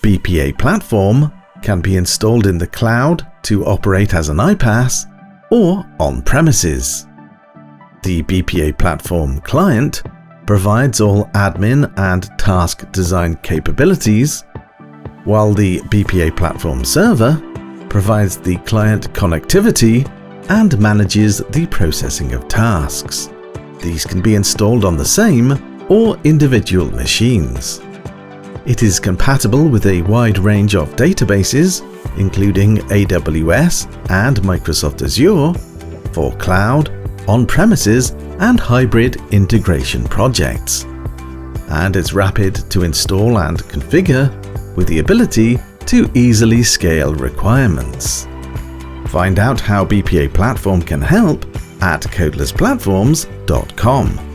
BPA Platform can be installed in the cloud to operate as an iPaaS or on-premises. The BPA Platform Client provides all admin and task design capabilities, while the BPA Platform Server provides the client connectivity and manages the processing of tasks. These can be installed on the same or individual machines. It is compatible with a wide range of databases, including AWS and Microsoft Azure, for cloud, on-premises, and hybrid integration projects. And it's rapid to install and configure, with the ability to easily scale requirements. Find out how BPA Platform can help at codelessplatforms.com.